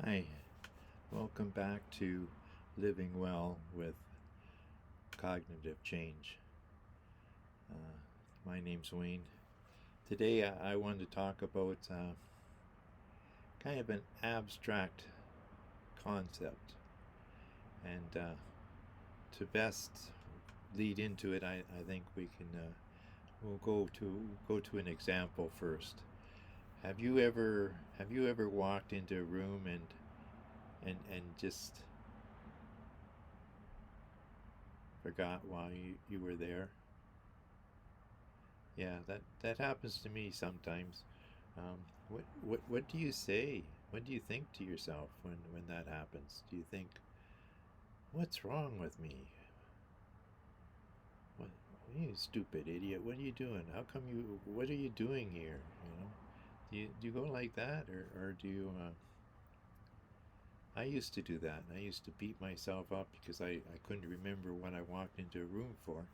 Hi, welcome back to Living Well with Cognitive Change. My name's Wayne. Today I wanted to talk about kind of an abstract concept, and to best lead into it, I think we'll go to an example first. Have you ever walked into a room and just forgot why you were there? Yeah, that happens to me sometimes. What do you say? What do you think to yourself when that happens? Do you think, what's wrong with me? What, you stupid idiot? What are you doing? How come you? What are you doing here? Do you go like that, or do you? I used to do that. I used to beat myself up because I couldn't remember what I walked into a room for,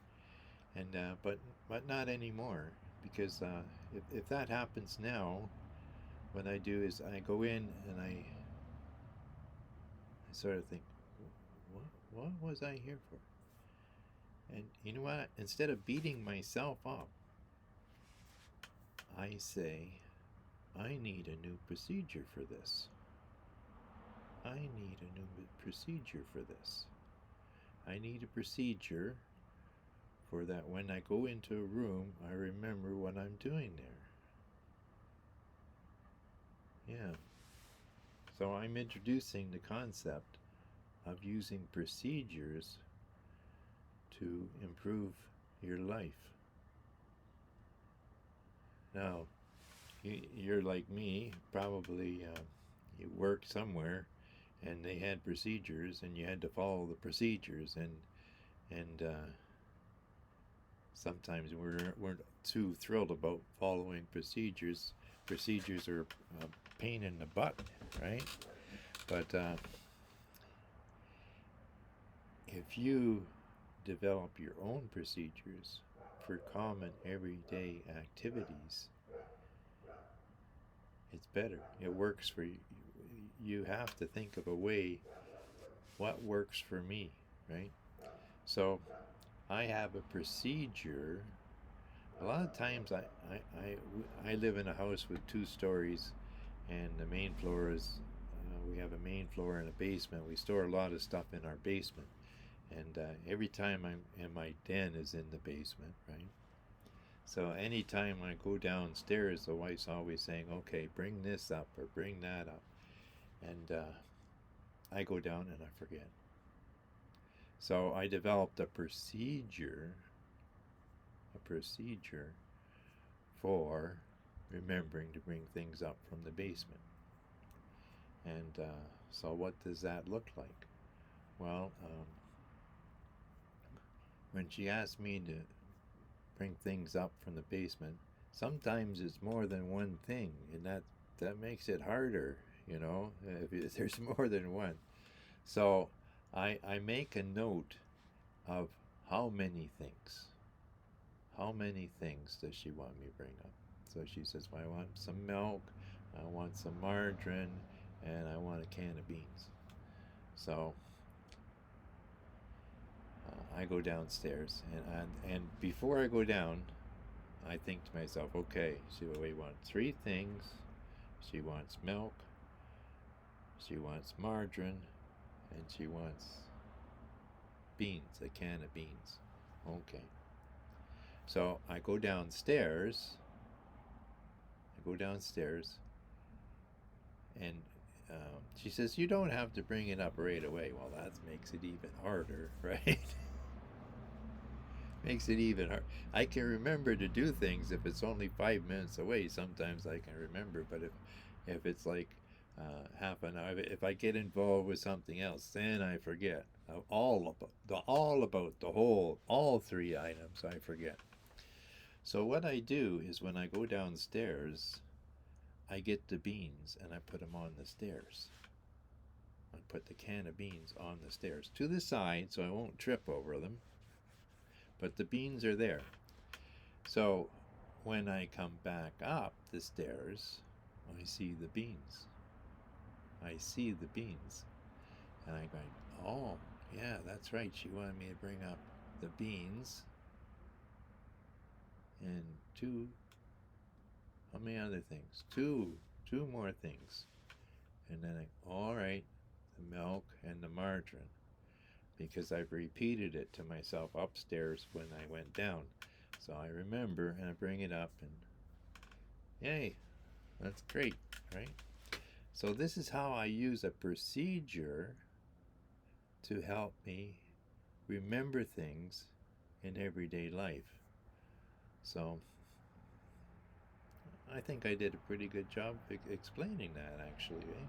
and but not anymore, because if that happens now, what I do is I go in and I sort of think, what was I here for? And you know what? Instead of beating myself up, I say, I need a new procedure for this. I need a new procedure for this. I need a procedure for that when I go into a room, I remember what I'm doing there. Yeah. So I'm introducing the concept of using procedures to improve your life. Now, you're like me, probably you worked somewhere and they had procedures and you had to follow the procedures, and sometimes weren't too thrilled about following procedures. Procedures are a pain in the butt, right? But if you develop your own procedures for common everyday activities, it's better. It works for you. You have to think of a way, what works for me, right? So I have a procedure. A lot of times I live in a house with 2 stories, and the main floor is, we have a main floor and a basement. We store a lot of stuff in our basement. And every time I'm in my den is in the basement, right? So anytime I go downstairs, the wife's always saying, okay, bring this up or bring that up. And I go down and I forget. So I developed a procedure for remembering to bring things up from the basement. And so what does that look like? Well, when she asked me to bring things up from the basement, sometimes it's more than one thing, and that makes it harder, if there's more than one. So I make a note of how many things. How many things does she want me to bring up? So she says, well, I want some milk, I want some margarine, and I want a can of beans. So I go downstairs, and before I go down, I think to myself, okay, we want 3 things. She wants milk, she wants margarine, and she wants beans, a can of beans. Okay. So I go downstairs, and she says, you don't have to bring it up right away. Well, that makes it even harder, right? Makes it even hard. I can remember to do things if it's only 5 minutes away. Sometimes I can remember, but if it's like half an hour, if I get involved with something else, then I forget all about all 3 items. I forget. So what I do is when I go downstairs, I get the beans and I put them on the stairs. I put the can of beans on the stairs to the side so I won't trip over them. But the beans are there. So when I come back up the stairs, I see the beans. I see the beans. And I'm going, oh, yeah, that's right. She wanted me to bring up the beans and how many other things? Two more things. And then all right, the milk and the margarine, because I've repeated it to myself upstairs when I went down. So I remember and I bring it up, and yay, that's great, right? So this is how I use a procedure to help me remember things in everyday life. So I think I did a pretty good job explaining that, actually. Eh?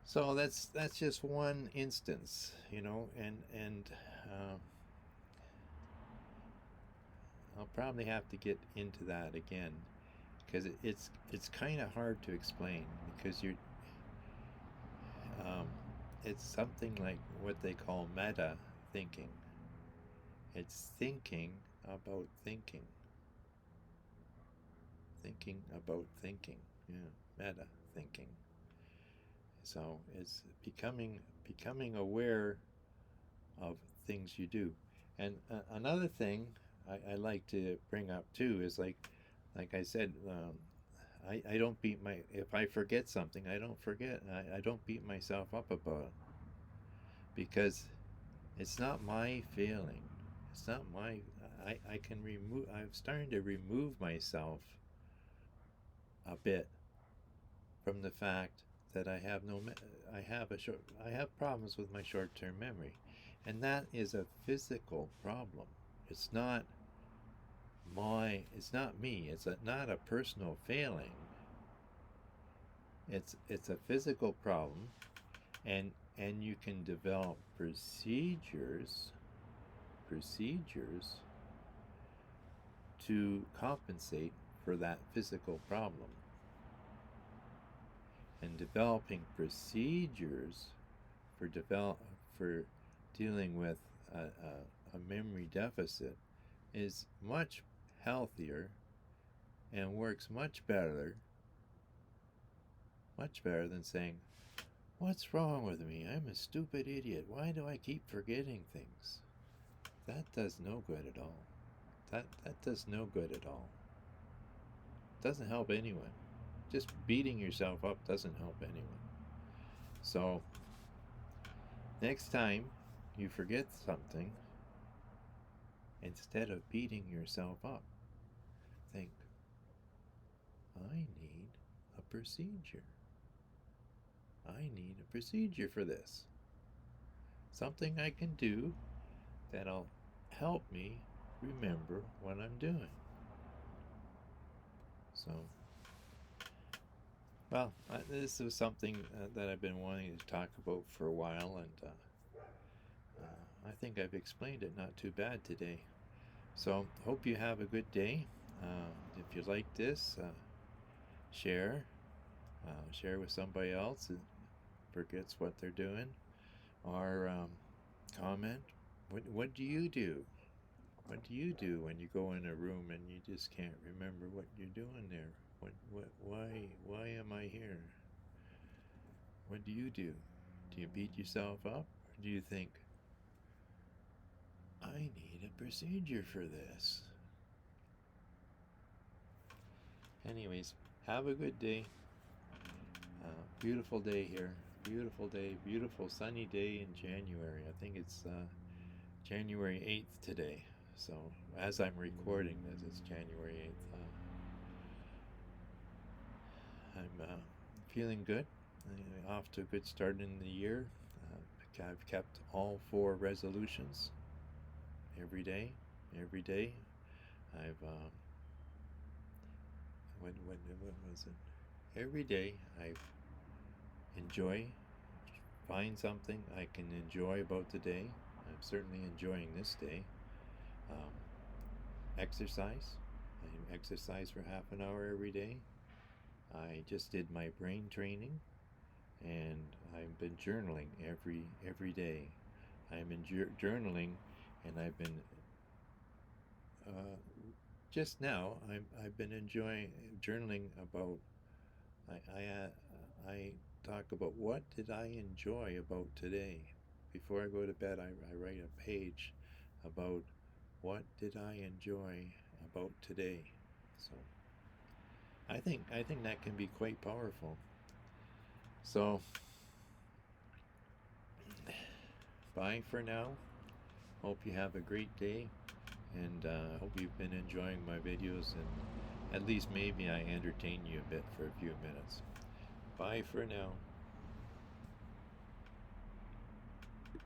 So that's just one instance, and I'll probably have to get into that again because it's kind of hard to explain because um, it's something like what they call meta thinking. It's thinking about thinking, thinking about thinking. Yeah, meta thinking. So it's becoming aware of things you do. And another thing I like to bring up too is like I said, I don't beat my if I forget something, I don't forget. I don't beat myself up about it because it's not my failing. It's not my. I can remove. I'm starting to remove myself a bit from the fact that I have no. I have problems with my short-term memory, and that is a physical problem. It's not It's not me. Not a personal failing. It's a physical problem, and you can develop procedures to compensate for that physical problem. And developing procedures for dealing with a memory deficit is much healthier and works much better than saying, "What's wrong with me? I'm a stupid idiot. Why do I keep forgetting things?" That does no good at all. That does no good at all. Doesn't help anyone. Just beating yourself up doesn't help anyone. So next time you forget something, instead of beating yourself up, think, I need a procedure. I need a procedure for this. Something I can do that'll help me remember what I'm doing. So, well, this was something that I've been wanting to talk about for a while, and I think I've explained it not too bad today. So, hope you have a good day. If you like this, share. Share with somebody else that forgets what they're doing, or comment. What do you do? What do you do when you go in a room and you just can't remember what you're doing there? Why am I here? What do you do? Do you beat yourself up, or do you think, I need a procedure for this? Anyways, have a good day. Beautiful day here. Beautiful day. Beautiful sunny day in January. I think it's January 8th today. So as I'm recording this, it's January 8th. I'm feeling good. Off to a good start in the year. I've kept all 4 resolutions every day. Every day, I've when was it? Every day I find something I can enjoy about the day. I'm certainly enjoying this day. Um, exercise. I exercise for half an hour every day. I just did my brain training, and I've been journaling every day. I'm in journaling, and I've been just now. I've been enjoying journaling about. I talk about what did I enjoy about today. Before I go to bed, I write a page about what did I enjoy about today. So I think that can be quite powerful. So bye for now. Hope you have a great day, and hope you've been enjoying my videos, and at least maybe I entertain you a bit for a few minutes. Bye for now.